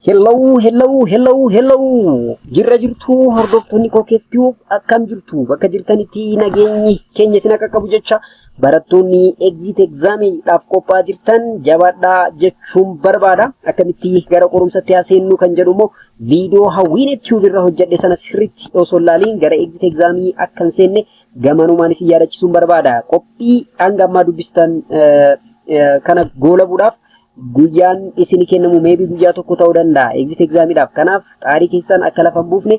Hello. Jirra jirtu hordoftoonni KOOKEEF-TUBE akkam jirtu bakka jirtanitti nageenyi keenya isin akka qabu jecha barattoonni exit examiidhaaf qophaa'aa jirtan jabaadhaa jechuun barbaada. Akkamitti gara qorumsaatti seennu kan jedhu immoo viidiyoo hawwiin-TUBE irra hojjedhe sana sirriitti osoo ilaaliin gara exit examii akka hin seenne gamanumaan isin yaadachiisuun barbaada. Qophii hanga ammaa dubbistan kana goolabuudhaaf guyyaan isin kennamu maybe guyyaa tokko ta'uu danda'a exit examiidhaaf. Kanaaf xaarii keessan akka lafa hin buufne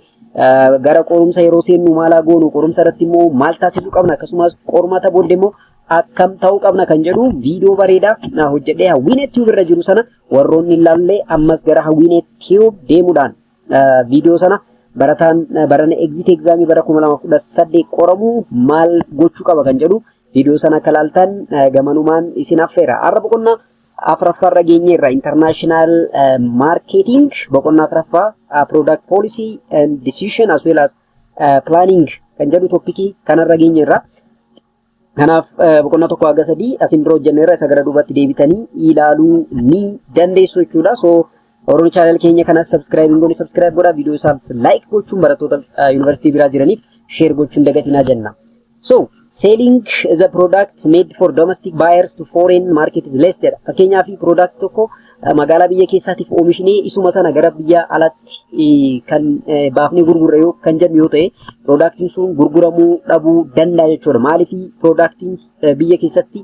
gara qorumsa yeroo seennu maalaa goonu qorumsa irratti immoo maal taasisuu qabna akkasumas qormata booddee immoo akkam ta'uu qabna kan jedhu viidiyoo bareedaa hojjedhee hawwiin-TUBE irra jiru sana warroonni ilaallee ammas gara hawwiin-TUBE deemuudhaan viidiyoo sana barataan barana exit examii bara 2018 qoramu maal gochuu qaba kan jedhu viidiyoo sana akka ilaaltan gamanumaan isin affeera. Har'a boqonnaa afraffaarra geenyeerra international marketing boqonnaa afraffaa product policy and decision as well as planning kan jedhu toppikii kanarra geenyeerra. Kanaaf boqonnaa tokko haga sadii asin dura hojjenneerra isa gara duubatti deebitanii ilaaluu ni dandeessu jechuudha. So Oromoo channel keenya kanas subscribe godhaa viidiyoo isaas like gochuun barattoota yuunivarsiitii biraa jiraniif share gochuun dagatinaa jenna. So selling the product made for domestic buyers to foreign market is less jedha. Fakkeenyaaf product tokko magaalaa biyya keessaatiif oomishnee isuma sana gara biyya alatti kan baafnee gurgurre yoo kan jennu yoo ta'e productiin sun gurguramuu dhabuu danda'a jechuudha. Maaliif productiin biyya keessatti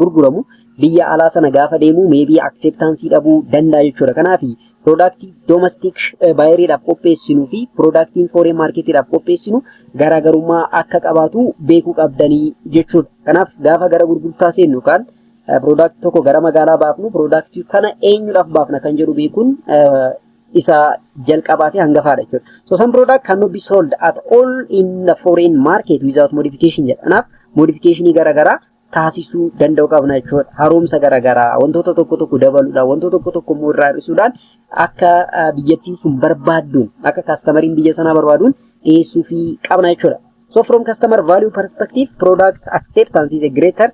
gurguramu biyya alaa sana gaafa deemu maybe acceptance dhabuu danda'a jechuudha. Kanaaf productii domestic buyeriidhaaf qopheessinuu fi productiin foreign marketiidhaaf qopheessinu garaagarummaa akka qabaatu beekuu qabdanii jechuudha. Kanaaf gaafa gara gurgurtaa seennu yookaan product tokko gara magaalaa baafnu productii kana eenyudhaaf baafna kan jedhu beekuun isa jalqabaa fi hangafaadha jechuudha. So some product cannot be sold at all in the foreign market without modification jedha. Kanaaf modificationii garaagaraa taasisuu danda'u qabna jechuudha. Haaromsa garaagaraa wantoota tokko dabaluudhaan wantoota tokko immoo irraa hir'isuudhaan akka biyyattiin sun barbaadduun akka kastamariin biyya sanaa barbaaduun dhiyeessuu fi qabna jechuudha. So from customer value perspective product acceptance is a greater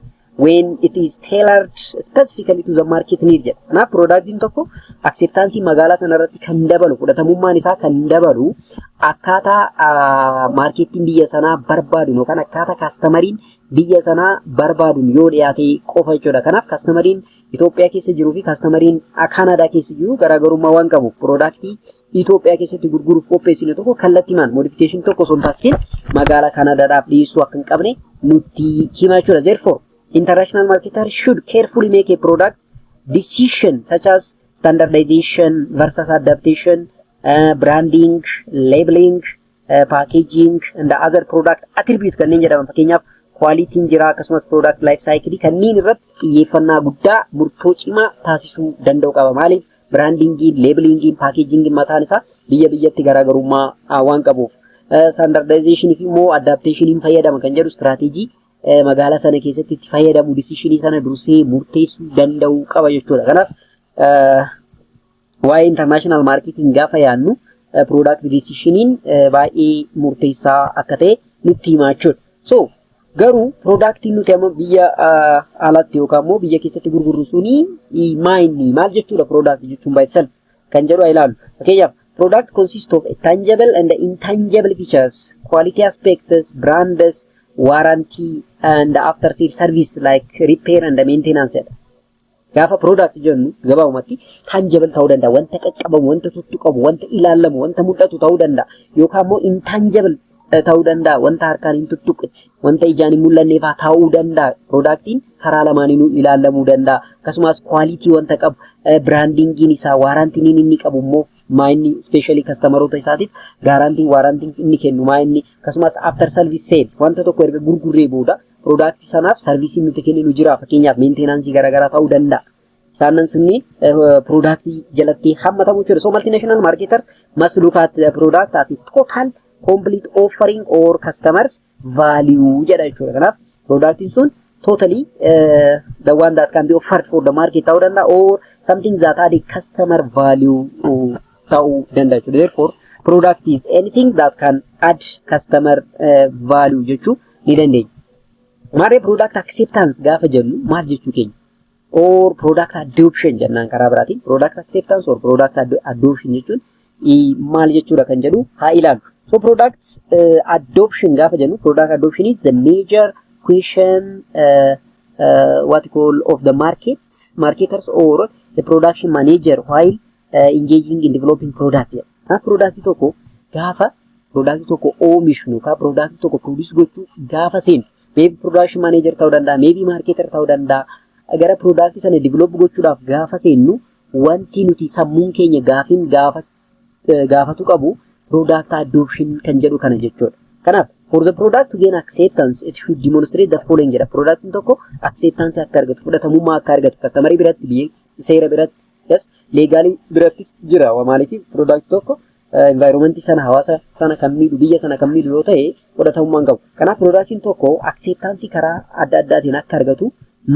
when it is tailored specifically to the market need jedha. Kanaaf productiin tokko acceptance magaalaa sana irratti kan dabalu fudhatamummaan isaa kan dabalu akkaataa marketiin biyya sanaa barbaaduun yookaan akkaataa kastamariin biyya sanaa barbaaduun yoo dhiyaate qofa jechuudha. Kanaaf kastamariin Itoophiyaa keessa jiruu fi kastamariin Kanaadaa keessa jiru garaagarummaa waan qabu productii Itoophiyaa keessatti gurguruuf qopheessine tokko kallattiimaan modification tokko osoo hin taasisin magaalaa Kanaadaadhaaf dhiyeessuu akka hin qabne nutti hima jechuudha. Therefore international marketers should carefully make a product decision such as standardization versus adaptation, branding, labeling, packaging and the other product attribute kanneen jedhaman fakkeenyaaf quality jira akkasumas product life cycle kanneen irratti xiyyeeffannaa guddaa murtoo cimaa taasisuu danda'u qaba. Maaliif branding, labeling, packaging mataan isaa biyya biyyatti garaagarummaa waan qabuuf standardization fi immoo adaptation fayyadama kan jedhu strategy magaalaa sana keessatti itti fayyadamu decisionii sana dursee murteessuu danda'u qaba jechuudha. Kanaaf waa'ee international marketing gaafa yaannu product decisionii baay'ee murteessaa akka ta'e nutti himaa jechuudha. So garuu productiin nuti amma biyya alatti yookaan immoo biyya keessatti gurgurru suni maal jechuudha product jechuun by itself kan jedhu ilaalu. Fakkeenyaaf product consists of tangible and intangible features, quality aspects, brands, warranty and after sale service like repair and maintenance. Gaafa product jennu gabaabumatti tangible ta'uu danda'a, wanta qaqqabamu, wanta tuttuqamu, wanta ilaalamu, wanta mul'atu ta'uu danda'a yookaan immoo intangible ta'uu danda'a, wanta harkaan hin tuttuqne, wanta ijaan hin mul'anneef ta'uu danda'a. Productiin karaa lamaaniinuu ilaalamuu danda'a. Akkasumas quality wanta qabu, brandingiin isaa, warrantiin inni qabu immoo maayinni especially customeroota isaatiif warrantiin inni kennu maayinni akkasumas after service sale wanta tokko erga gurgurree booda productii sanaaf servicii nuti kenninu jira. Fakkeenyaaf maintenance garaagaraa ta'uu danda'a. Isaanan sunni productii jalatti hammatamu jechuudha. So multinational marketer must look at the product as a total complete offering or customers value jedha jechuudha. Kanaaf productiin sun totally the one that can be offered for the market ta'uu danda'a or something that add a customer value ta'uu danda'a jechuudha. Therefore product is anything that can add customer value jechuu ni dandeenya. Maarree product acceptance gaafa jennu maal jechuu keenya? or product adoption jennaan karaa biraatiin product acceptance or product adoption jechuun maal jechuudha kan jedhu haa ilaallu. So product adoption gaafa jennu product adoption is the major question what you call of the marketers or the production manager while engaging in developing product. Product tokko gaafa product tokko oomishnu ka product tokko produce gochuu gaafa seenu maybe production manager ta'uu danda'a, maybe marketer ta'uu danda'a. Agara product sana develop gochuudhaaf gaafa seennu wanti nuti sammuun keenya gaafatu qabu product adoption kan jedhu kana jechuudha. Kanaaf for the product to gain acceptance it should demonstrate the following jedha. Product tokko acceptance akka argatu, fudhatamummaa akka argatu, customer biratti, biyya seera biratti, yes, legally birattis jira. Maaliif product tokko environment sana, hawaasa sana kan miidhu, biyya sana kan miidhu yoo ta'e fudhatamummaa hin qabu. Kanaaf productiin tokko acceptance karaa adda addaatiin akka argatu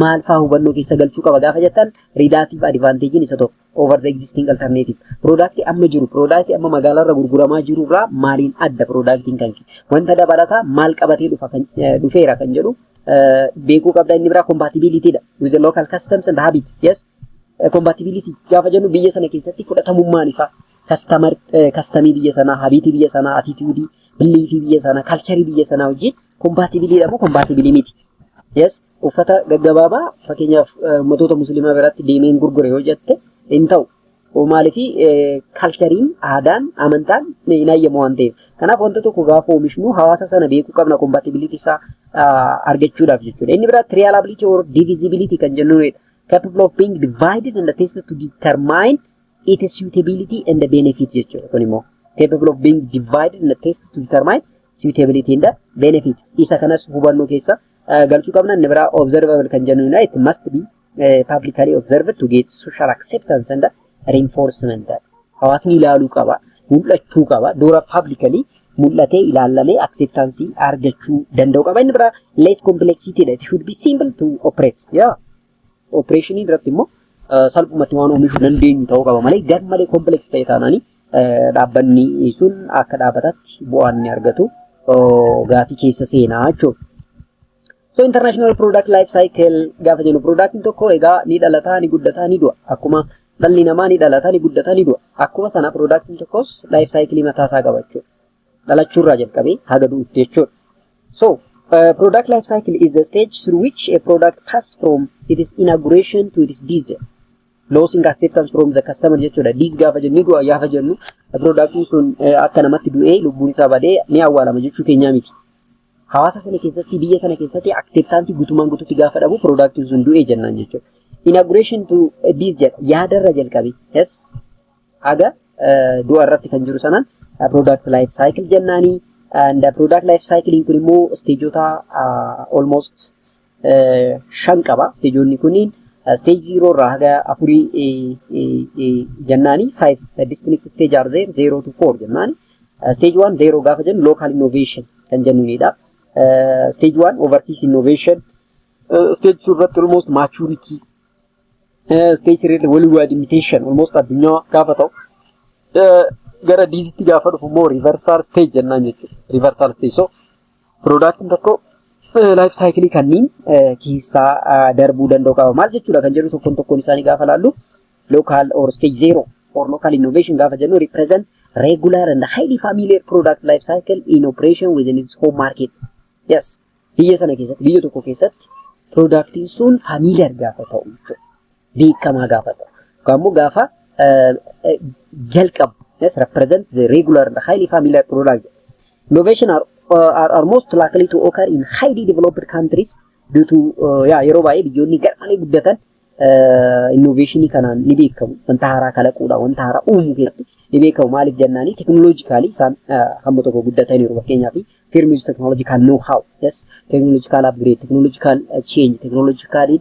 maal faa hubannoo keessa galchuu qaba gaafa jettan relative advantage isa tokko over the existing alternative. Product amma jiru, product amma magaalaarra gurguramaa jiru irraa maaliin adda productiin kan wanta dabalataa maal qabatee dhufeera kan jedhu beekuu qabda. Inni biraa compatibility dha with the local customs and habits. Yes, compatibility gaafa jennu biyya sana keessatti fudhatamummaan isaa customii biyya sanaa, habitii biyya sanaa, attitude, beliefii biyya sanaa, culture biyya sanaa wajjin compatibility dha moo compatibility miti. Yes, uffata gaggabaabaa fakkeenyaaf ummatoota musliimaa biratti deemeen gurgure yoo jette hin ta'u. Maaliif culturein, aadaan, amantaan hin ayyamu waan ta'eef. Kanaaf wanta tokko gaafa oomishnu hawaasa sana beekuu qabna compatibility isaa argachuudhaaf jechuudha. Inni biraatti reliability or divisibility kan jennuudha. Capable of being divided and tested to determine its suitability and the benefits jechuudha. Kun immoo capable of being divided and tested to determine suitability and the benefit. Isa kanas hubannoo keessa galchuu qabna. Inni biraa observable kan jennuudha. It must be publicly observed to get social acceptance and reinforcement. Hawaasni ilaaluu qaba, mul'achuu qaba, dura publicly mul'atee ilaalamee acceptance argachuu danda'u qaba. Inni biraa less complexity dha. It should be simple to operate. Yeah, operation irratti immoo salphumatti waan oomishuu dandeenyu ta'uu qaba malee gar malee complex ta'e taanaan dhaabbanni sun akka dhaabbataatti bu'aan ni argatu gaafii keessa seenaa jechuudha. So international product life cycle gaafa jennu productiin tokko egaa ni dhalataa, ni guddataa, ni du'a. Akkuma dhalli namaa ni dhalataa, ni guddataa, ni du'a. Akkuma sana productiin tokkos life cycle mataa isaa qaba jechuudha. Dhalachuurraa jalqabee haga du'utti jechuudha. So product life cycle is the stage through which a product passes from its inauguration to its death. Losing acceptance from the customer jechuudha. Death gaafa jennu, ni du'a gaafa jennu productiin sun akka namatti du'ee lubbuun isaa badee ni awwaalama jechuu keenyaa miti. Hawaasa sana keessatti, biyya sana keessatti acceptance guutumaan guututti gaafa dhabu productiin sun du'ee jennaan jechuudha. Inauguration to this jedha yaadarra jalqabe. Yes, haga du'a irratti kan jiru sanaan product life cycle jennaani. And product life cycle kun immoo stageota almost 5 qaba. Stageonni kunniin stage 0 irraa haga 4 jennaani. 5 distinct stage are there, 0 to 4 jennaani. Stage 1 0 gaafa jennu local innovation kan jennuunidha. Stage 1 overseas innovation. Stage 2 irratti almost maturity. Stage 3 worldwide imitation almost addunyaa gaafa ta'u gara diisitti gaafa dhufu immoo reversal stage jennaan jechuudha. Reversal stage. So productiin tokko life cycle kanniin keessaa darbuu danda'u qaba. Maal jechuudha kan jedhu tokkoon isaanii gaafa laallu local or stage 0 or local innovation gaafa jennu represent regular and highly familiar product life cycle in operation within its home market. Yes, biyya sana keessatti, biyya tokko keessatti productiin sun familiar gaafa ta'u jechuudha. Beekamaa gaafa ta'u. Gaammoo gaafa jalqabu. Yes, represent the regular and highly familiar product. Innovation are most likely to occur in highly developed countries due to yeroo baay'ee biyyoonni garmalee guddatan innovationii kanaan ni beekamu. Wanta haaraa kalaquudha, wanta haaraa uumuu keessatti ni beekamu. Maaliif jennaani technologically isaan hamma tokko guddataniiru. Fakkeenyaaf firms technological know-how, yes, technological upgrade, technological change, technologically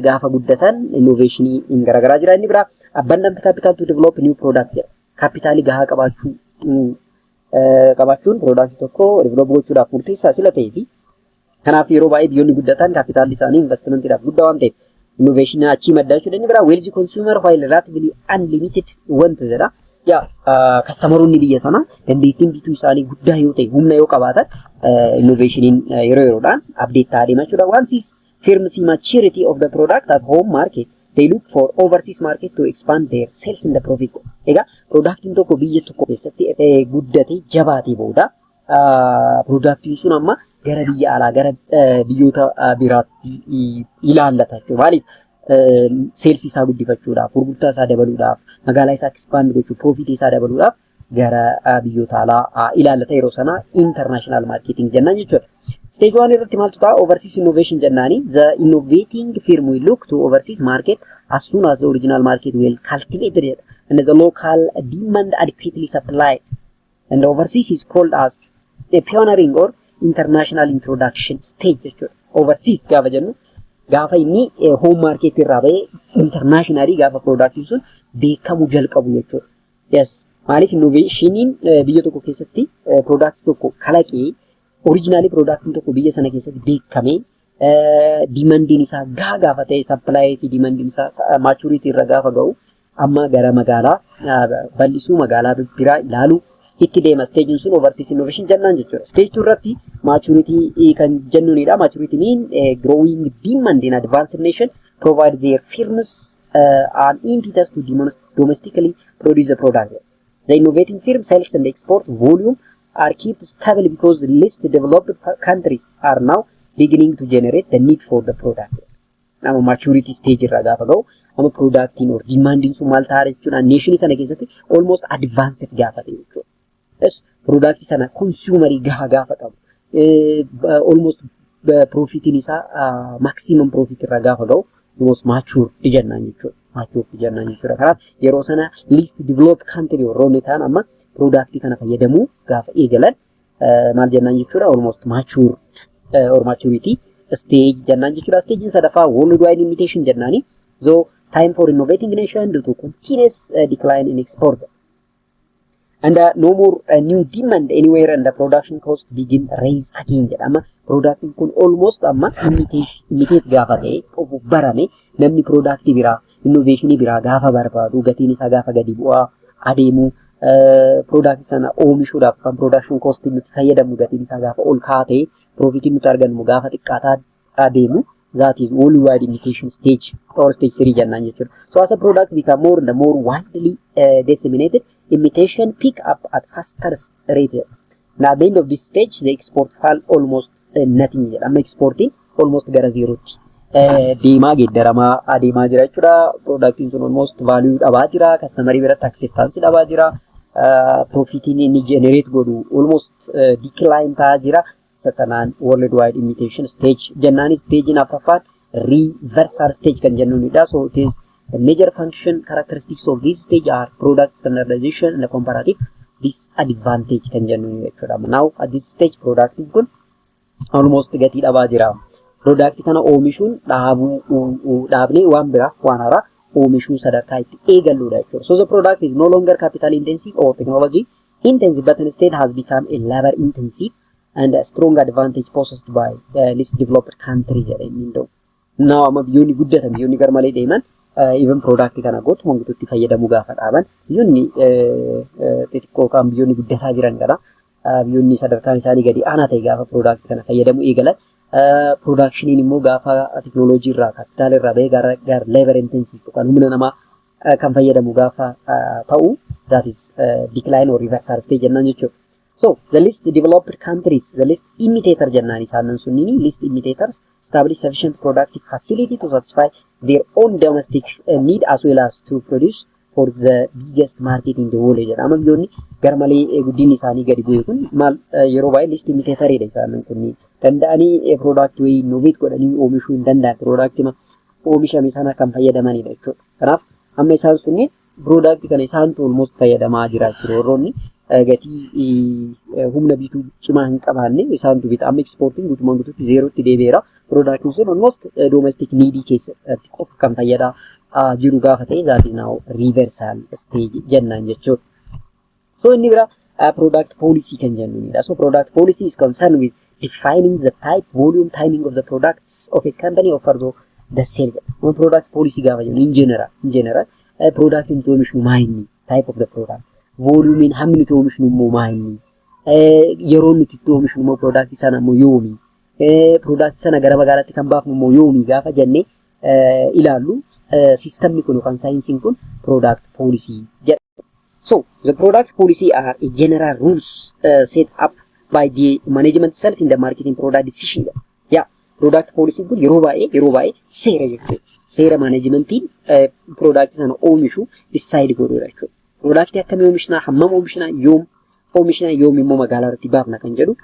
gaafa guddatan innovationii in garagaraa jira. Inni biraa abundant capital to develop new product. Kapitaalii gahaa qabaachuun product tokko develop gochuudhaaf murteessaa sila ta'ee fi kanaaf yeroo baay'ee biyyoonni guddatan kapitaalli isaanii investmentiidhaaf guddaa waan ta'eef innovation achii maddaa jechuudha. Inni biraa wealthy consumer while relatively unlimited wanta jedha. Customeroonni biyya sana dandeettiin bituu isaanii guddaa yoo ta'e humna yoo qabaatan innovationiin yeroo yeroodhaan update ta'aa deema jechuudha. Once firms see maturity of the product at home market, they look for overseas market to expand their sales in the profit. Ega productiin tokko biyya tokko keessatti guddate jabaatee booda productiin sun amma gara biyya alaa gara biyyoota biraatti ilaallata jechuudha. Maaliif sales isaa guddifachuudhaaf, gurgurtaa isaa dabaluudhaaf, magaalaa isaa expand gochuu, profit isaa dabaluudhaaf gara biyyoota alaa ilaallata yeroo sana international marketing jennaan jechuudha. Stage 1 irratti maaltu ta'a? Overseas innovation jennaani. The innovating firm will look to overseas market as soon as the original market will cultivate it and the local demand adequately supplied. And the overseas is called as a pioneering or international introduction stage jechuudha. Overseas gaafa jennu gaafa inni home market irraa ba'ee internationally gaafa productiin sun beekamu jalqabu jechuudha. Yes. Maaliif innovationiin biyya tokko keessatti product tokko kalaqee originally productiin tokko biyya sana keessatti beekamee demandiin isaa gaafa ta'e supply fi demandiin isaa maturity irra gaafa ga'u amma gara magaalaa bal'isuu magaalaa biraa ilaaluu itti deema. Stage sun overseas innovation jennaan jechuudha. Stage 2 irratti maturity kan jennuunidha. Maturity mean growing demand in advanced nation provide their firms an impetus to domestically produce the product. The innovating firm sales and export volume are kept stable because the least developed countries are now beginning to generate the need for the product. Now maturity stage irra gaafa ga'u amma productiin or demanding sun maal ta'a jechuudha. Nation sana keessatti almost advanced gaafa ta'e jechuudha. Yes, product sana consumerii gaafa qabu. Almost profitiin isaa maximum profit irra gaafa ga'u almost mature jennaan jechuudha. Kanaaf yeroo sana least developed country warroonni ta'an amma productii kana fayyadamuu gaafa eegalan maal jennaan jechuudha. Almost mature or maturity stage jennaan jechuudha. Stage sadaffaa worldwide imitation jennaani. So time for innovating nation due to continuous decline in export. And no more new demand anywhere and the production cost begin raise again jedhama. Productiin kun almost amma imitate gaafa ta'e of barame namni productii biraa innovationii biraa gaafa barbaadu gatiin isaa gaafa gadi bu'aa adeemu product sana oomishuudhaaf kan production cost nuti fayyadamnu gatiin isaa gaafa ol kaatee profitiin nuti argannu gaafa xiqqaataa adeemu. That is worldwide imitation stage or stage 3 jennaan jechuudha. So as a product become more and more widely disseminated, imitation pick up at faster rate. Now at the end of this stage, the export fall almost nothing. Amma exporting almost gara zerotti. Deemaa geeddaramaa adeemaa jira jechuudha. Productiin sun almost value dhabaa jira. Customerii biratti acceptance dhabaa jira. Profitiin inni generate godhu almost decline ta'aa jira. Sasanaan worldwide imitation stage jennaani. Stage in afraffaan reversal stage kan jennuunidha. So it is the major function characteristics of this stage are product standardization and comparative disadvantage kan jennuuni jechuudha. Now at this stage productiin kun almost gatii dhabaa jira. Product kana oomishuun dhaabnee waan biraa waan haaraa oomishuu sadarkaa itti eegalluudha jechuudha. So the product is no longer capital intensive or technology intensive but instead has become a labor intensive and a strong advantage possessed by least developed countries. Now amma biyyoonni guddatan biyyoonni garmalee deeman even product kana gootu wantoota fayyadamuu gaafa dhaaban biyyoonni xixiqqoo kan biyyoonni guddataa jiran kana biyyoonni sadarkaan isaanii gadi aanaa ta'e gaafa product kana fayyadamuu eegalan productioniin immoo gaafa technology irraa capital irraa ba'ee gara labor intensive yookaan humna namaa kan fayyadamu gaafa ta'u that is decline or reversal stage jennaan jechuudha. So the least developed countries, the least imitator jennaan isaanan sunnini least imitators establish sufficient productive facility to satisfy their own domestic need as well as to produce for the biggest market in the world jedha. Amma biyyoonni garmalee guddinni isaanii gadi bu'e kun maal yeroo baay'ee least imitator'idha isaanan kunni danda'anii product way innovate godhanii oomishuu hin danda'an product oomishame sana kan fayyadamanidha jechuudha. Kanaaf amma isaan sunni product kana isaantu almost fayyadamaa jiraachuu warroonni gatii humna bituu cimaa hin qabaanne isaantu bita. Amma exporting guutumaan guutuutti zeerootti deebi'eera. Productiin sun almost domestic needii keessatti qofa kan fayyadaa jiru gaafa ta'e that is now reversal stage jennaan jechuudha. So inni bira product policy kan jennuunidha. So product policy is concerned with defining the type, volume, timing of the products of a company offer the sale. Product policy gaafa jennu in general product inni oomishnu maa inni type of the product. Volume hammi nuti oomishnu immoo maa inni yeroo nuti oomishnu immoo product sana immoo yoomi product sana gara magaalaatti kan baafnu immoo yoomii gaafa jennee ilaallu systemni kun yookaan saayinsiin kun product policy jedha. So the product policy are a general rules set up by the management itself in the marketing product decision. Yeah, product policy kun yeroo baay'ee seera jechuudha. Seera managementiin product sana oomishu decide godhuudha jechuudha. Product akkamii oomishnaa, hammam oomishnaa, yoom oomishnaa, yoom immoo magaalaa irratti baafna kan jedhu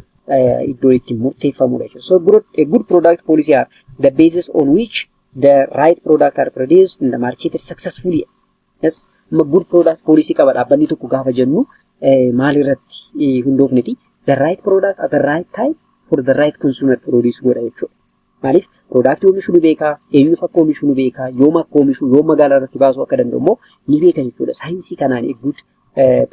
iddoo itti murteeffamudha jechuudha. So a good product policy are the basis on which the right product are produced and the marketed successfully. Yes, good product policy qaba dhaabbanni tokko gaafa jennu maal irratti hundoofneti the right product at the right time for the right consumer produce godha jechuudha. Maaliif product oomishuu ni beekaa, eenyuuf akka oomishuu ni beekaa, yoom akka oomishuu, yoom magaalaa irratti baasuu akka danda'u immoo ni beeka jechuudha. Saayinsii kanaan good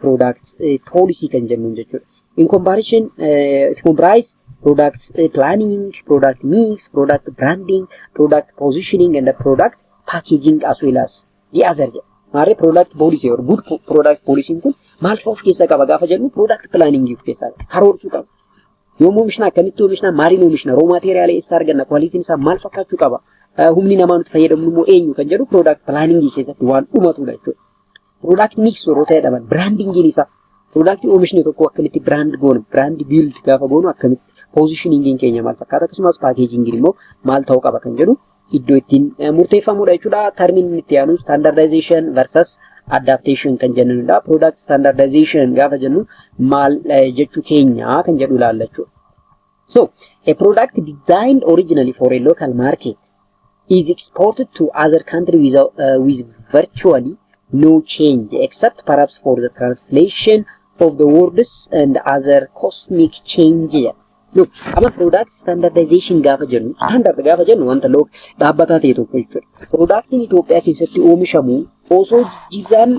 product policy kan jennuun jechuudha. In comparison, it comprise product planning, product mix, product branding, product positioning, and the product packaging as well as the other. Maarree product policy or good product policy kun maal fa'aa of keessaa qaba gaafa jennu product planning of keessaa karoorsuu qaba. Yoom oomishna, akkamitti oomishna, maaliin oomishna, raw material eessaa arganna, quality'n isaa maal fakkaachuu qaba, humni namaa nuti fayyadamnu immoo eenyu kan jedhu product planning keessatti waan dhumatudha jechuudha. Product mix yeroo ta'e dhaban brandingin isaa product oomishni tokko akkamitti brand goonu, brand build gaafa goonu akkamitti positioningin keenya maal fakkaata, akkasumas packagingin immoo maal ta'uu qaba kan jedhu iddoo ittiin murteeffamudha jechuudha. Termiin itti aanu standardization versus adaptation kan jennudha. Product standardization gaafa jennu maal jechuu keenya kan jedhu ilaalla jechuudha. So a product designed originally for a local market is exported to other country with virtually no change except perhaps for the translation of the words and other cosmic change. Look, amma product standardization gaafa jennu, standard gaafa jennu wanta dhaabbataa ta'e tokko jechuudha. Productiin Itoophiyaa keessatti oomishamu osoo jijjiirraan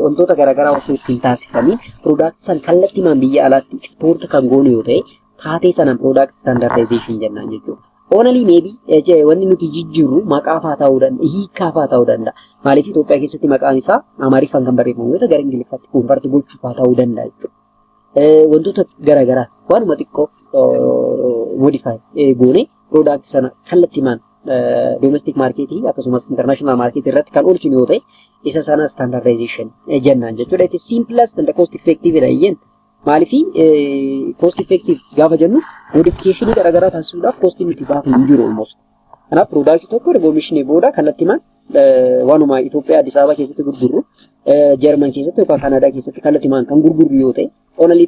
wantoota garaagaraa osoo ittiin taasifamin product san kallattiimaan biyya alaatti export kan goonu yoo ta'e taatee sanaan product standardization jennaan jechuudha. Only maybe wanni nuti jijjiirru maqaa fa'aa ta'uu danda'a, hiikaa fa'aa ta'uu danda'a. Maaliif Itoophiyaa keessatti maqaan isaa Amaariffaan kan barreeffamu yoo ta'u gara Ingiliffaatti konverti gochuu fa'aa ta'uu danda'a jechuudha. Wantoota garaagaraa waanuma xiqqoo modify goone product sana kallattiimaan domestic market akkasumas international market irratti kan oolchinu yoo ta'e isa sana standardization jennaan jechuudha. It is simplest and cost effective dha iyyen. Maaliif cost effective gaafa jennu modification garaagaraa taasisuudhaaf cost nuti baafnu hin jiru almost. Kanaaf product tokko oomishnee booda kallattiimaan waanuma Itoophiyaa Addis Ababa keessatti gurgurru German keessatti yookaan Canada keessatti kallattiimaan kan gurgurru yoo ta'e only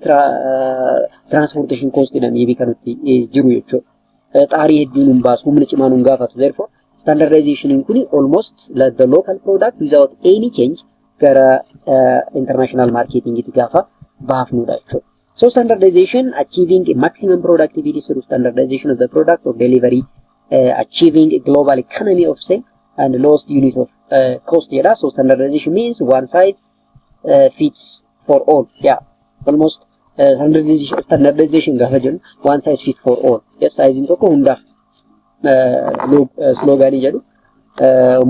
transportation cost maybe kanutti jiru jechuudha. Xaarii hedduun hin baasu, humna cimaan hin gaafatu. Therefore standardization kun almost like the local product without any change gara international marketing itti gaafa baafnudha jechuudha. So standardization achieving a maximum productivity through standardization of the product or delivery, achieving a global economy of sale and lowest unit of cost jedha. So standardization means one size fits for all. Yeah, almost standardization gaafa jennu one size fit for all. Yes, size tokko hundaaf slogan jedhu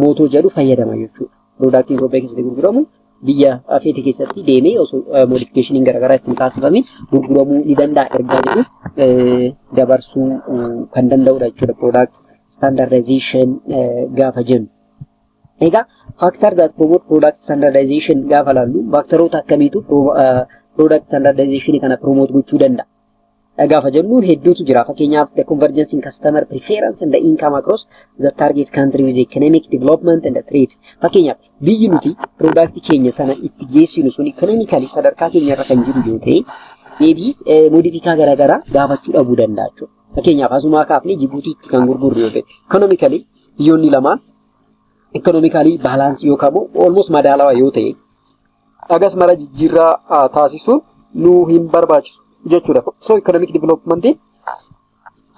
mootuu jedhu fayyadama jechuudha. Product Itoophiyaa keessatti gurguramu biyya afeeti keessatti deemee osoo modification garaagaraa ittiin taasifamin gurguramuu ni danda'a ergaa jedhu dabarsuu kan danda'udha jechuudha. Product standardization gaafa jennu. Egaa factor that promote product standardization gaafa laallu factoroota akkamiitu product standardization kana promote gochuu danda'a. Gaafa jennu hedduutu jira. Fakkeenyaaf the convergence in customer preference and the income across the target country with economic development and the trade. Fakkeenyaaf biyyi nuti product keenya sana itti geessinu sun economically sadarkaa keenya irra kan jiru yoo ta'e maybe modifikaa garaagaraa gaafachuu dhabuu danda'a jechuudha. Fakkeenyaaf asumaa kaafnee Jibuutiitti kan gurgurru yoo ta'e economically biyyoonni lamaan economically balance yookaan almost madaalawaa yoo ta'e agas mara jijjiirraa taasisuun nu hin barbaachisu jechuudha. So economic development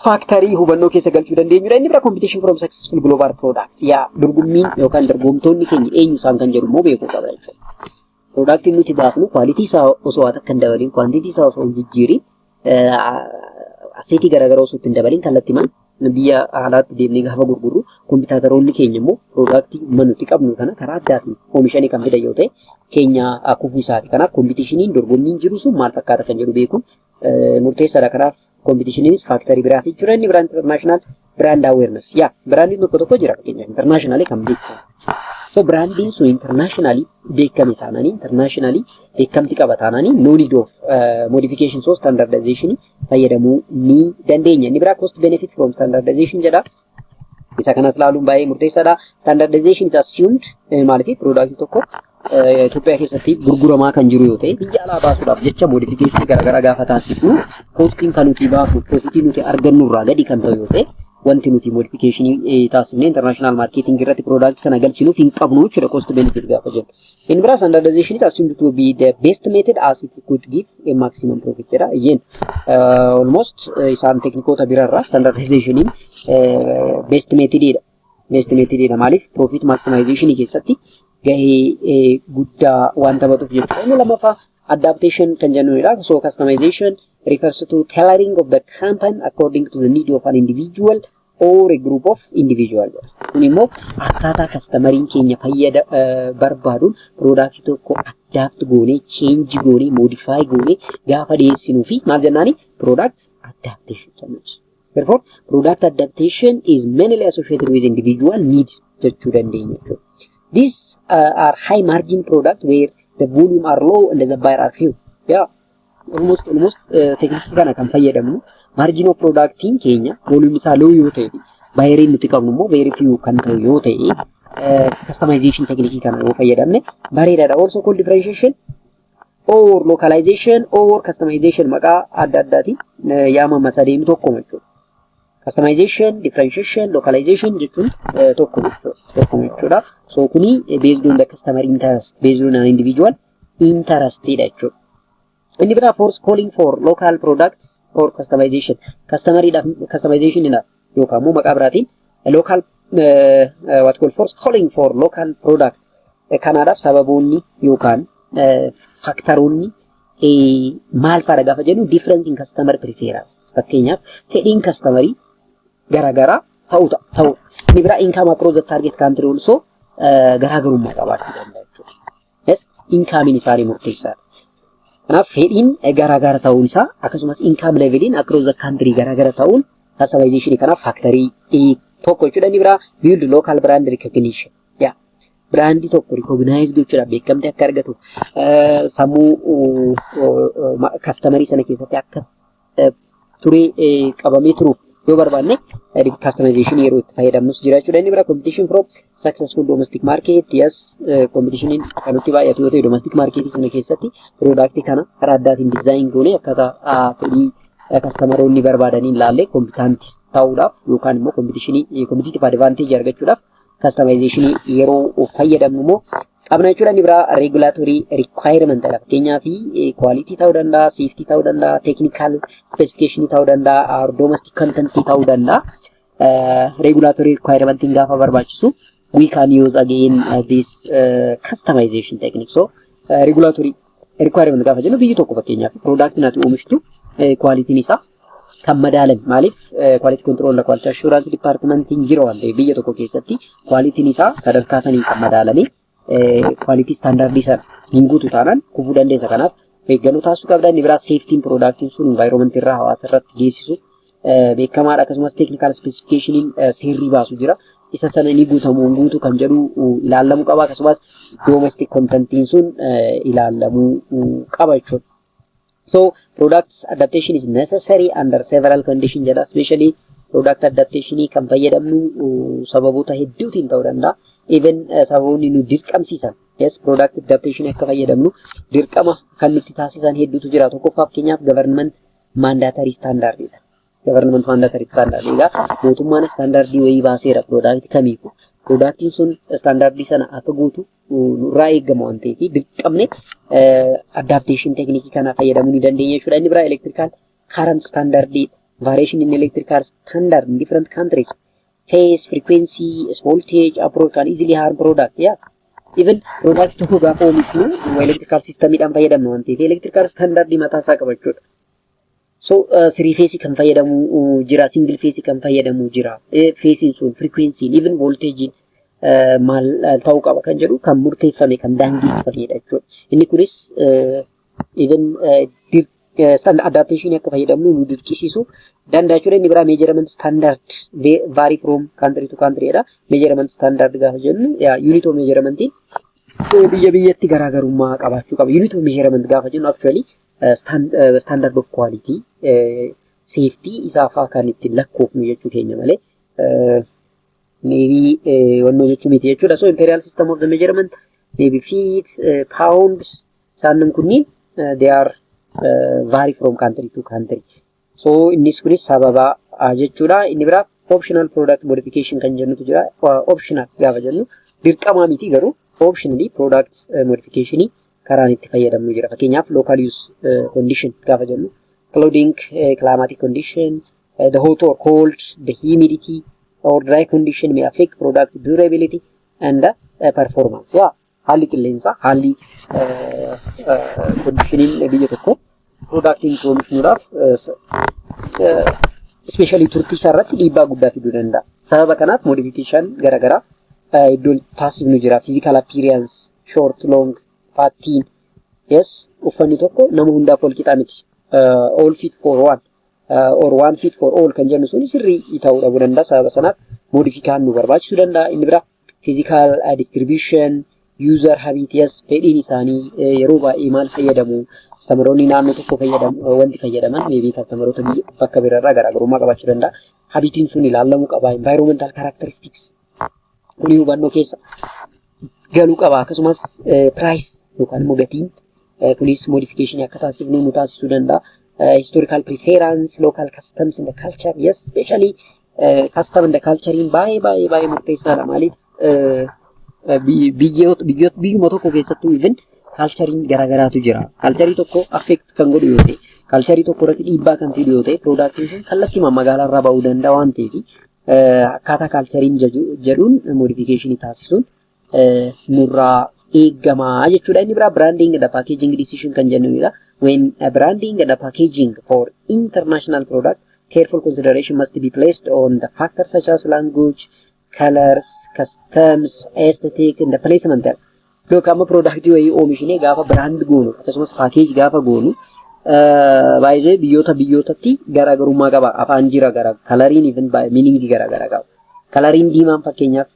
factory hubannoo keessa galchuu dandeenyudha. Inni bira competition from successful global product. Yaa dorgommiin yookaan dorgomtoonni keenya eenyu isaan kan jedhu immoo beekuu qabna jechuudha. Product nuti baafnu quality isaa osoo akka hin dabalin, quantity isaa osoo hin jijjiirin, asseetii garaagaraa osoo hin dabalin kallattiimaan biyya alaatti deemnee gaafa gurgurru kompiitaroonni keenya immoo product nuti qabnu kana karaa addaatiin oomishanii kan fidan yoo ta'e keenya kufuu isaati. Kanaaf competitioniin dorgommiin jiru sun maal fakkaata kan jedhu beekuun murteessaadha. Kanaaf Competitionis factory biraati jira inni biraan international brand awareness. Yeah, branding tokko jira fakkeenya internationally kan beekamu. So branding sun internationally beekame taanani internationally beekamti qaba taanani no need of modification so standardization fayyadamuu ni dandeenya. Inni biraa cost benefit from standardization jedha. Isa kanas laaluun baay'ee murteessaadha. Standardization is assumed maaliif product tokko Itoophiyaa keessatti gurguramaa kan jiru yoo ta'e biyya alaa baasuudhaaf jecha modification garaagaraa gaafa taasifnu costing kan nuti baasu profitii nuti argannu irraa gadi kan ta'u yoo ta'e wanti nuti modification taasifne international marketing irratti product sana galchinuuf hin qabnu jechuudha cost benefit gaafa jennu. In biraa standardization is assumed to be the best method as it could give a maximum profit jedha. Again almost isaan teknikoota biraarraa standardization best methodidha. Best methodidha maaliif profit maximization keessatti gahee guddaa waan taphatuuf jechuudha. Inni lammaffaa adaptation kan jennuudha. So customization refers to tailoring of the campaign according to the need of an individual or a group of individual. Kun immoo akkaataa customeriin keenya fayyada barbaaduun product tokko adapt goone, change goone, modify goone gaafa dhiyeessinuu fi maal jennaani product adaptation jennuudha. Therefore, product adaptation is mainly associated with individual needs jechuu dandeenya jechuudha. These are high margin product where the volume are low and the buyer are few. Yeah, almost technique kana kan fayyadamnu margin of product in Kenya volume isa low yoo ta'e buyer nuti qabnu immoo very few kan ta'u yoo ta'e customization technique kana yoo fayyadamne bareedaadha. Also called differentiation or localization or customization maqaa adda addaatiin yaamama sadeemi tokko jechuudha. Customization, differentiation, localization jechuun tokko jechuudha. So kuni based on the customer interest, based on an individual interest jechuudha. Inni biraa force calling for local products or customization. Customization ina yookaan immoo maqaa biraatiin local what called force calling for local product. Kanaadhaaf sababoonni yookaan faktaroonni maal fa'aadha gaafa jennu difference in customer preference. Fakkeenyaaf fedhiin customerii garagara ta'u. Inni biraa income across the target country also garaagarummaa qabaachuu danda'a jechuudha. Yes, income isaanii murteessaadha. Kanaaf fedhiin garagara ta'uun isaa akkasumas income leveliin across the country garagara ta'uun customization kanaaf factory tokko jechuudha. Inni biraa build local brand recognition. Yeah. Brandi tokko recognize gochuudhaaf beekamte akka argatu sammuu customerii sana keessatti akka ture qabamee turuuf yoo barbaanne customization yeroo itti fayyadamnus jira jechuudha. Inni biraa competition from successful domestic market. Yes, competition kan nuti baay'atu yoo ta'e domestic market sana keessatti product kana karaa addaatiin design goone akkaataa fedhii customeroonni barbaadaniin laallee competent ta'uudhaaf yookaan immoo competitive advantage argachuudhaaf customization yeroo fayyadamnu immoo qabna jechuudha. Inni biraa regulatory requirement dha. Fakkeenyaaf quality ta'uu danda'a, safety ta'uu danda'a, technical specification ta'uu danda'a, or domestic content ta'uu danda'a. Regulatory requirement gaafa barbaachisu we can use again this customization technique. So regulatory requirement gaafa jennu biyyi tokko fakkeenyaaf product nati oomishtu quality isaa kan madaalan maaliif quality control la quality assurance department jira waan ta'eef biyya tokko keessatti quality isaa sadarkaa saniin kan madaalame quality standard isa hin guutu taanaan kufuu dandeessa. Kanaaf eeggannoo taasisuu qabda. Inni biraa safety product sun environment irraa hawaasa irratti geessisu beekamaadha. Akkasumas technical specification seerri baasu jira. Isa sana ni guutamuu hin guutu kan jedhu ilaalamuu qaba. Akkasumas domestic content sun ilaalamuu qaba jechuudha. So product adaptation is necessary under several conditions jedha. Especially product adaptation kan fayyadamnu sababoota hedduutiin ta'uu danda'a. Even sababoonni nu dirqamsiisan. Yes, product adaptation akka fayyadamnu dirqama kan nutti taasisan hedduutu jira. Tokkoffaa fakkeenyaaf government mandatory standard dha. Government mandatory standard egaa mootummaan standardii wayii baaseera product kamiifu. Productiin sun standardii sana akka guutu nurraa eegama waan ta'eef dirqamne adaptation technique kana fayyadamuu ni dandeenya jechuudha. Inni biraa electrical current standard variation in electrical standard in different countries. Phase, frequency, voltage, approach can easily harm product. Yeah. Even product tokko gaafa oomishnu electrical system dhaan fayyadamnu waan ta'eef electrical standard mataa isaa qaba jechuudha. So three phase kan fayyadamu jira, single phase kan fayyadamu jira. Phase sun frequency, even voltage maal ta'uu qaba kan jedhu kan murteeffame kan daangeffamedha jechuudha. Inni kunis even adaptation akka fayyadamnu nu dirqisiisu danda'a jechuudha. Inni biraa measurement standard vary from country to country dha. Measurement standard gaafa jennu unit of measurement biyya biyyatti garaagarummaa qabaachuu qaba. Unit of measurement gaafa jennu actually standard of quality safety isaafaa kan ittiin lakkoofnu jechuu keenya malee maybe wannoo jechuu miti jechuudha. So imperial system of the measurement maybe feet, pounds, isaan kunniin they are vary from country to country. So innis kunis sababa jechuudha. Inni biraa optional product modification kan jennutu jira. Optional gaafa jennu dirqamaa miti garuu optionally product modification karaan itti fayyadamnu jira. Fakkeenyaaf local use condition gaafa jennu clothing, climatic condition, the hot or cold, the humidity or dry condition may affect product durability and the performance. Haalli qilleensa, haalli conditioning biyya tokko productiin oomishuudhaaf especially turtii isaa irratti dhiibbaa guddaa fiduu danda'a. Sababa kanaaf modification garaagaraa iddoo taasifnu jira. Physical appearance, short, long, fat, thin. Yes, uffanni tokko nama hundaaf wal qixa miti. All fit for one or one fit for all kan jennu suni sirrii ta'uu dhabuu danda'a. Sababa sanaaf modifikaan nu barbaachisuu danda'a. Inni biraa physical distribution, user habit, yes, fedhiin isaanii yeroo baay'ee maal fayyadamu, customeroonni naannoo tokko fayyadamu, wanti fayyadaman maybe customeroota bakka biraarraa garaagarummaa qabaachuu danda'a. Habitiin sun ilaalamuu qaba. Environmental characteristics kuni hubannoo keessa galuu qaba. Akkasumas price yookaan immoo gatiin kunis modification akka taasifnu nu taasisuu danda'a. Historical preference, local customs and the culture, yes, especially custom and the culture baay'ee murteessaadha. Maaliif biyyuma tokko keessattuu even culturein garaagaraatu jira. Culturii tokko affect kan godhu yoo ta'e, culturii tokko irratti dhiibbaa kan fidu yoo ta'e, productiin sun kallattii magaalaa irraa ba'uu danda'a waan ta'eef akkaataa culturein jedhuun modification taasisuun nurraa eegamaa jechuudha. Inni biraa branding and packaging decision kan jennudha. When branding and packaging for international product, careful consideration must be placed on the factors such as language, colors, customs, aesthetic, and the placement there. Yookaan productii wayii oomishine gaafa brand goonu akkasumas package gaafa goonu baay'ee biyyootatti garaagarummaa qaba. Afaan jira gara coloriin even meaning garaagaraa qaba. Coloriin diimaan fakkeenyaaf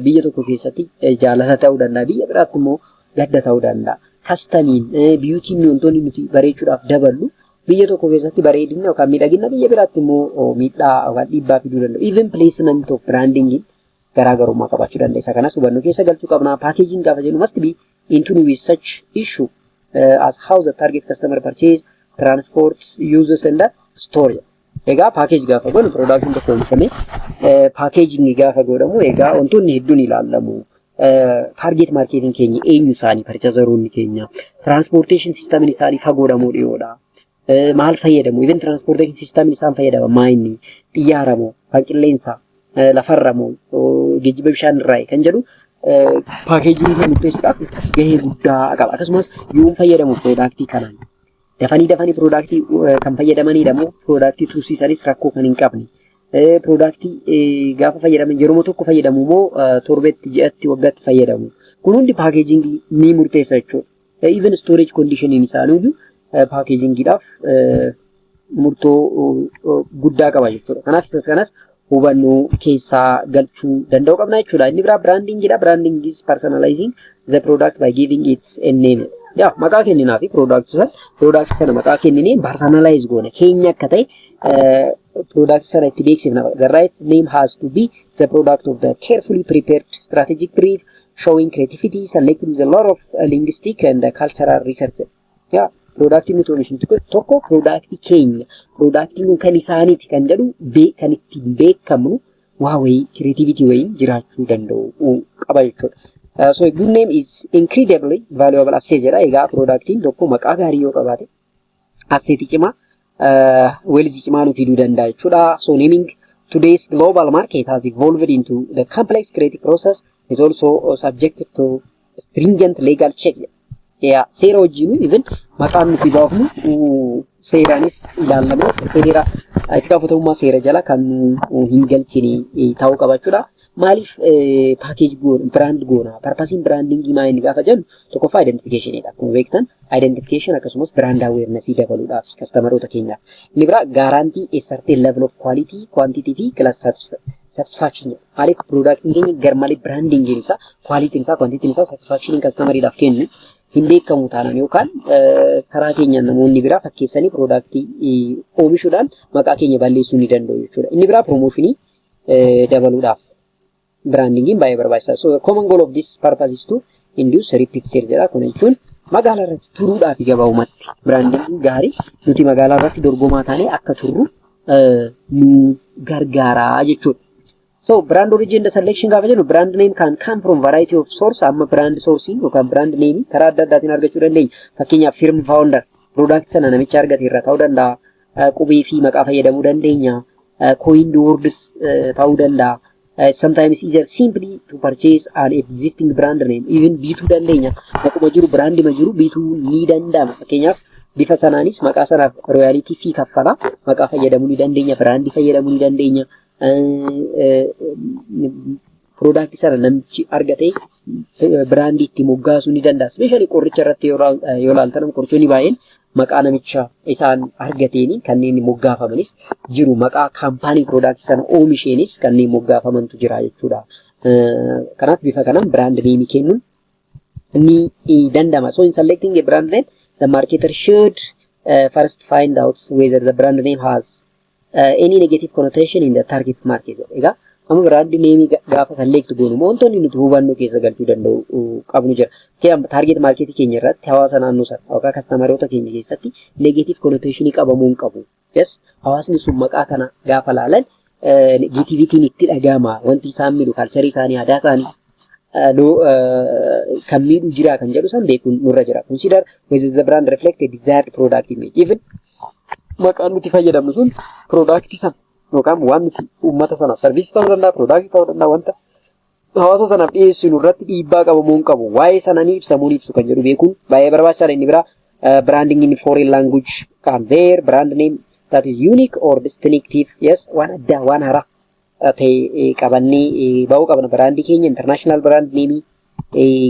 biyya tokko keessatti jaalala ta'uu danda'a, biyya biraatti immoo gadda ta'uu danda'a. Customiin beauty'n wantoonni nuti bareechuudhaaf daballu biyya tokko keessatti bareedina yookaan miidhagina, biyya biraatti immoo miidhaa yookaan dhiibbaa fiduu danda'u. Even placement of branding garaagarummaa qabaachuu danda'a. Isa kanas hubannoo keessa galchuu qabna. Packaging gaafa jennu must be in tune with such issue as how the target customer purchase, transport, uses and store. Egaa package gaafa godhu productiin tokko oomishame packaging gaafa godhamu egaa wantoonni hedduun ilaalamu. Target marketing keenya eenyu isaanii, purchaseroonni keenya, transportation system isaanii fagoodhamoo dhiyoodha. Maal fayyadamu? Even transportation system isaan fayyadama maayinni, xiyyaaramoo, kan qilleensaa, lafarramoo, geejjiba bishaan irraa kan jedhu packaging kan murteessuudhaaf gahee guddaa qaba. Akkasumas yoo fayyadamu productii kanaan dafanii productii kan fayyadamanidha moo productii tursiisanis rakkoo kan hin qabne. Productii gaafa fayyadaman yeroo tokko fayyadamu moo torbetti ji'atti waggaatti fayyadamu. Kun hundi packaging ni murteessa jechuudha. Even storage conditioning isaanii packagingiidhaaf murtoo guddaa qaba jechuudha. Kanaaf isas kanas hubannoo keessaa galchuu danda'u qabna jechuudha. Inni biraa brandingidha. Branding is personalizing the product by giving it a name. Maqaa kenninaa fi product sana maqaa kenninee personalize goona. Keenya akka ta'e product sana itti beeksifna. The right name has to be the product of the carefully prepared strategic brief showing creativity, selecting a lot of linguistic and cultural research. Productiin nuti oomishnu tokko productii keenya. Productiin kan isaaniiti kan jedhu kan ittiin beekamnu waa wayii creativity wayii jiraachuu danda'u qaba jechuudha. So a good name is incredibly valuable asset jedha. Egaa productiin tokko maqaa gaarii yoo qabaate asseetii cimaa wealth cimaa nu fiduu danda'a jechuudha. So naming today's global market has evolved into the complex creative process is also subjected to stringent legal check. Seera wajjin even maqaan nuti baafnu seeraanis ilaalamee seera itti gaafatamummaa seera jala kan hin galchine ta'uu qaba jechuudha. Maaliif package goona brand goona purpose branding maa inni gaafa jennu tokkoffaa identification dha. Akkuma beektan identification akkasumas brand awareness dabaluudhaaf customerota keenyaaf. Inni biraa guarantee a certain level of quality, quantity fi class satisfaction. Maaliif product keenya garmalee branding isaa, quality isaa, quantity isaa, satisfaction customeriidhaaf kennu hin beekamu taanaan yookaan karaa keenyaan namoonni biraa fakkeessanii product oomishuudhaan maqaa keenya balleessuu ni danda'u jechuudha. Inni biraa promotionii dabaluudhaaf branding in baay'ee barbaachisaa. So the common goal of this purpose is to induce repeat sale jedha. Kun jechuun magaalaa irratti turuudhaaf gabaabumatti branding gaarii nuti magaalaa irratti dorgomaa taanee akka turru nu gargaara jechuudha. So brand origin selection gaafa jennu brand name can come from variety of source. Amma brand sourcing yookaan brand name karaa adda addaatiin argachuu dandeenya. Fakkeenyaaf firm founder product sana namicha argate irraa ta'uu danda'a. Qubee fi maqaa fayyadamuu dandeenya. Coined words ta'uu danda'a. Sometimes easier simply to purchase an existing brand name. Even bituu dandeenya. Akkuma jiru brand ma jiru bituu ni danda'ama. Fakkeenyaaf bifa sanaanis maqaa sanaaf royalty fee kaffala. Maqaa fayyadamuu ni dandeenya. Brand fayyadamuu ni dandeenya. Product sana namichi argate brand itti moggaasuu ni danda'a. Especially qoricha irratti yoo ilaaltan qorichoonni baay'een maqaa namicha isaan argateeni kanneen moggaafamanis jiru. Maqaa kaampaanii product sana oomisheenis kanneen moggaafamantu jira jechuudha. Kanaaf bifa kanaan brand name kennuun ni danda'ama. So in selecting a brand name, the marketer should first find out whether the brand name has any negative connotation in the target market. Egaa amma brand name gaafa select goonu wantoonni nuti hubannoo keessa galchuu danda'u qabnu jira. Keenyaa target market keenya irratti hawaasa naannoo sana yookaan customerota keenya keessatti negative connotation qabamuu hin qabu. Yes, hawaasni sun maqaa kana gaafa laalan negativitiin itti dhagama. Wanti isaan miidhu culture isaanii, aadaa isaanii kan miidhu jira kan jedhu san beekuun nurra jira. Consider whether the brand reflect a desired product image. Even maqaan nuti fayyadamnu sun product sana yookaan waan nuti uummata sanaaf service ta'uu danda'a, product ta'uu danda'a, wanta hawaasa sanaaf dhiyeessinu irratti dhiibbaa qabamuu hin qabu. Waa'ee sana ni ibsamuu ni ibsu kan jedhu beekuun baay'ee barbaachisaadha. Inni biraa branding in foreign language can there brand name that is unique or distinctive. Yes, waan addaa waan haaraa ta'e qabannee bahu qabna. Brandii keenya international brand name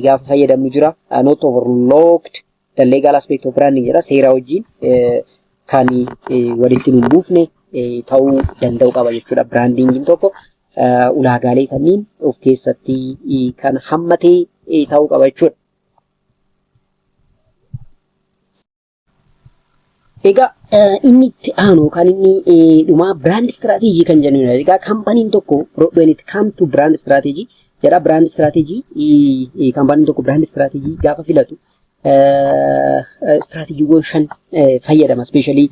gaafa fayyadamnu jira. Not overlooked the legal aspect of branding jedha. Seera wajjin kan walitti hin buufne ta'uu danda'u qaba jechuudha. Brandingin tokko ulaagaalee kanneen of keessatti kan hammatee ta'uu qaba jechuudha. Egaa inni itti aanu kan inni dhuma brand strategy kan jennudha. Egaa kaampaniin tokko when it come to brand strategy jedha. Brand strategy kaampaniin tokko brand strategy gaafa filatu strategiiwwan shan fayyadama. Especially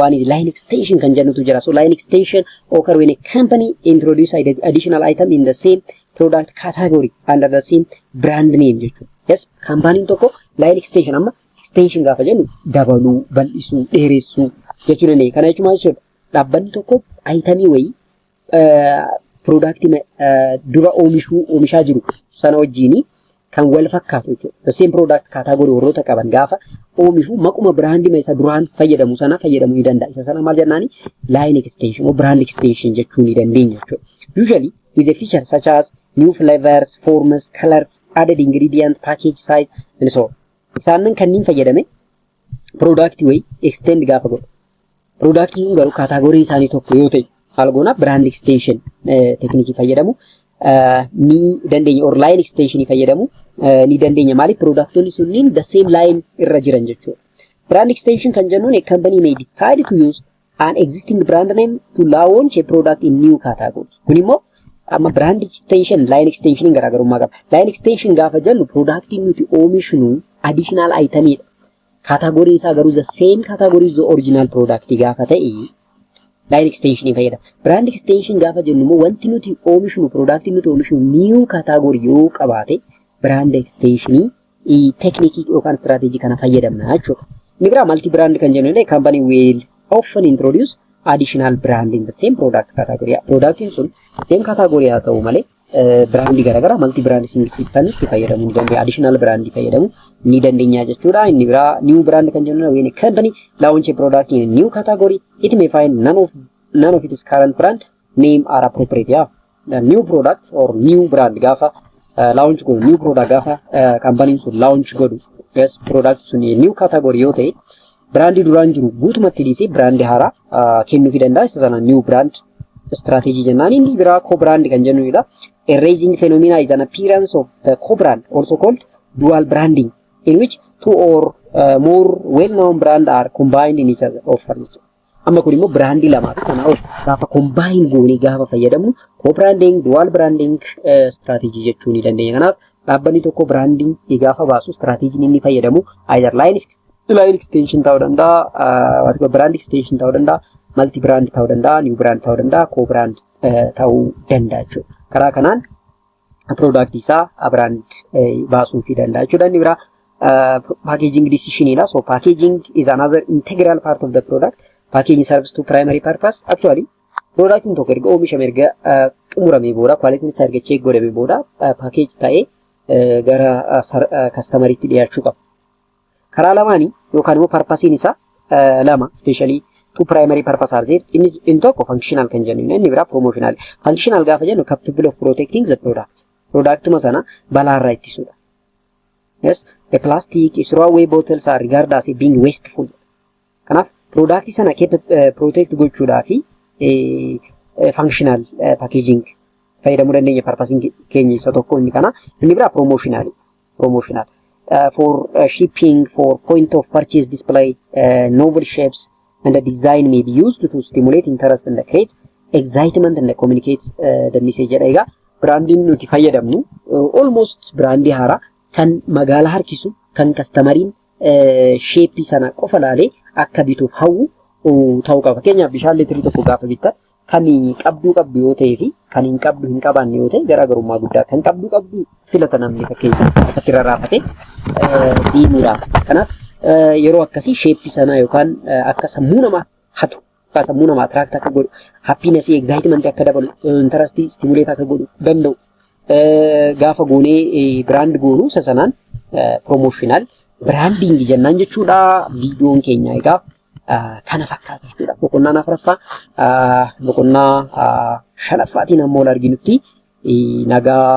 one is line extension kan jennutu jira. So line extension occur when a company introduce additional item in the same product category under the same brand name jechuudha. Yes, kaampaniin tokko line extension amma extension gaafa jennu dabaluu, bal'isuu, dheeressuu jechuu dandeenya. Kana jechuun maal jechuudha? Dhaabbanni tokko itemii wayii product dura oomishaa jiru sana wajjini kan wal fakkaatu jechuudha. The same product category warroota qaban gaafa oomishu maquma brandii isa duraan fayyadamu sana fayyadamuu ni danda'a. Isa sana maal jennaani? Line extension or brand extension jechuu ni dandeenya jechuudha. Usually with a feature such as new flavors, forms, colors, added ingredient, package size and so on. Isaanan kanneen fayyadame product way extend gaafa godhu. Product kun garuu category isaanii tokko yoo ta'e algoona brand extension technique fayyadamu ni dandeenya or line extension fayyadamu ni dandeenya. Maaliif productoonni sunniin the same line irra jiran jechuudha. Brand extension kan jennuun a company may decide to use an existing brand name to launch a product in new category. Kun immoo amma brand extension line extension garaagarummaa qaba. Line extension gaafa jennu productii nuti oomishnu additional item dha. Category isaa garuu the same category the original product gaafa ta'e line extension fayyada. Brand extension gaafa jennu immoo wanti nuti oomishnu product nuti oomishnu new category yoo qabaate brand extension technique yookaan strategy kana fayyadamna jechuudha. Inni biraa multi brand kan jennu illee company will often introduce additional brand in the same product category. Productiin sun same category haa ta'u malee brand garagara multi brand system itti fayyadamuu ni dandeenya. Additional brand fayyadamuu ni dandeenya jechuudha. Inni biraa new brand kan jennu when a company launch a product in a new category it may find none of its current brand name are appropriate. Yeah. new product or new brand gaafa launch godhu new product gaafa company sun launch godhu yes product sun new category yoo ta'e brand duraan jiru guutumatti dhiisee brand haaraa kennuu fi danda'a isa sana new brand strategy jennaan inni biraa co-brand kan jennudha. A raising phenomena is an appearance of the co-brand, also called dual branding, in which two or more well-known brands are combined in each other offer. Amma kun immoo brandii lama kana gaafa combine goonee gaafa fayyadamnu co-branding, dual branding strategy jechuu ni dandeenya. Kanaaf dhaabbanni tokko branding gaafa baasu strategy inni fayyadamu either line extension ta'uu danda'a, brand extension ta'uu danda'a, multi brand ta'uu danda'a, new brand ta'uu danda'a, co-brand ta'uu danda'a jechuudha. Karaa kanaan product isaa brand baasuu fi danda'a jechuudha. Inni biraa packaging decision ila. So packaging is another integral part of the product. Packaging serves to primary purpose. Actually, product in tokko erga oomishame erga xumuramee booda quality isaa erga check godhamee booda package ta'ee gara customeritti dhiyaachuu qaba. Karaa lamaanii yookaan immoo purpose isaa lama especially two primary purpose are there. In tokko functional kan jennu inni biraa promotional. Functional gaafa jennu capable of protecting the product. Product masana balaarraa ittisuudha. Yes, the plastic throwaway bottles are regarded as being wasteful. Kanaaf product sana protect gochuudhaa fi functional packaging fayyadamuu dandeenya purpose keenya isa tokko inni kana. Inni biraa promotional. For shipping, for point of purchase display, novel shapes and the design may be used to stimulate interest and create excitement and communicate the message. Ega branding nuti fayyadamnu almost brandi haaraa kan magaala harkisu kan customeriin shape sana qofa laalee akka bituuf hawwu ta'uu qaba. Fakkeenyaaf bishaan litrii tokko gaafa bittan kan qabdu yoo ta'ee fi kan hin qabdu hin qabaanne yoo ta'e garaagarummaa guddaa kan qabdu filata namni fakkeenyaaf akkatti rarraafate diimuudhaaf. Kanaaf yeroo akkasii shape sana yookaan akka sammuu namaa hatu akka sammuu namaa attract akka godhu happiness excitement akka dabalu interest stimulate akka godhu danda'u gaafa goonee brand goonu isa sanaan promotional branding jennaan jechuudha. Viidiyoon keenya egaa kana fakkaata jechuudha. Boqonnaan afuraffaa boqonnaa shanaffaatiin ammoo wal arginutti nagaa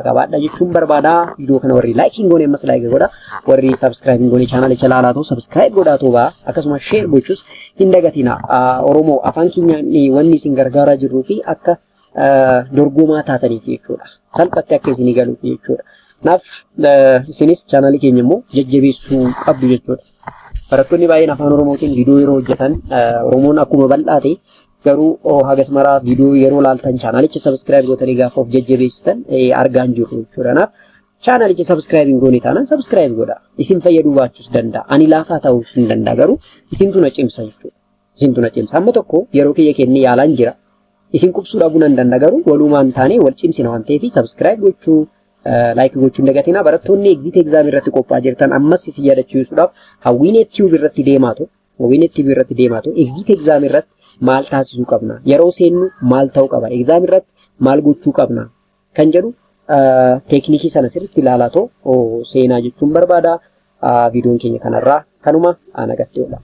gabaadha jechuun barbaada. Viidiyoo kana warri liking goone ammas like godha, warri subscribe goone channel chalaalaa ta'u subscribe godhaa toba akkasuma share gochuus hin dagatina. Oromoo afaan keenyaan wanni isin gargaaraa jirruu fi akka dorgomaa taataniif jechuudha. Salphatti akka isin galuuf jechuudha. Naaf isinis channel keenya immoo jajjabeessuu qabdu jechuudha. Barattoonni baay'een afaan Oromootiin viidiyoo yeroo hojjetan Oromoon akkuma bal'aate garuu hagas maraa viidiyoo yeroo laaltan channelicha subscribe gootanii gaafa of jajjabeessitan argaan jirru jechuudha. Kanaaf channelicha subscribe goone taanaan subscribe godha. Isin fayyaduu baachuus danda'a. Ani laafaa ta'uus hin danda'a garuu isintu na cimsa jechuudha. Isintu na cimsa. Amma tokko yeroo kiyya kennee yaalaan jira. Isin qubsuu dhabuu nan danda'a garuu walumaan taanee wal cimsina waan ta'eef subscribe gochuu like gochuun dagatina. Barattoonni exit exam irratti qophaa'aa jirtan ammas isin yaadachiisuudhaaf KOOKEEF-TUBE irratti deemaatu exit exam irratti maal taasisuu qabna, yeroo seennu maal ta'uu qaba, exam irratti maal gochuu qabna kan jedhu teeknikii sana sirriitti ilaalaa seenaa jechuun barbaada. Viidiyoon keenya kanarraa kanuma nagaatti oola.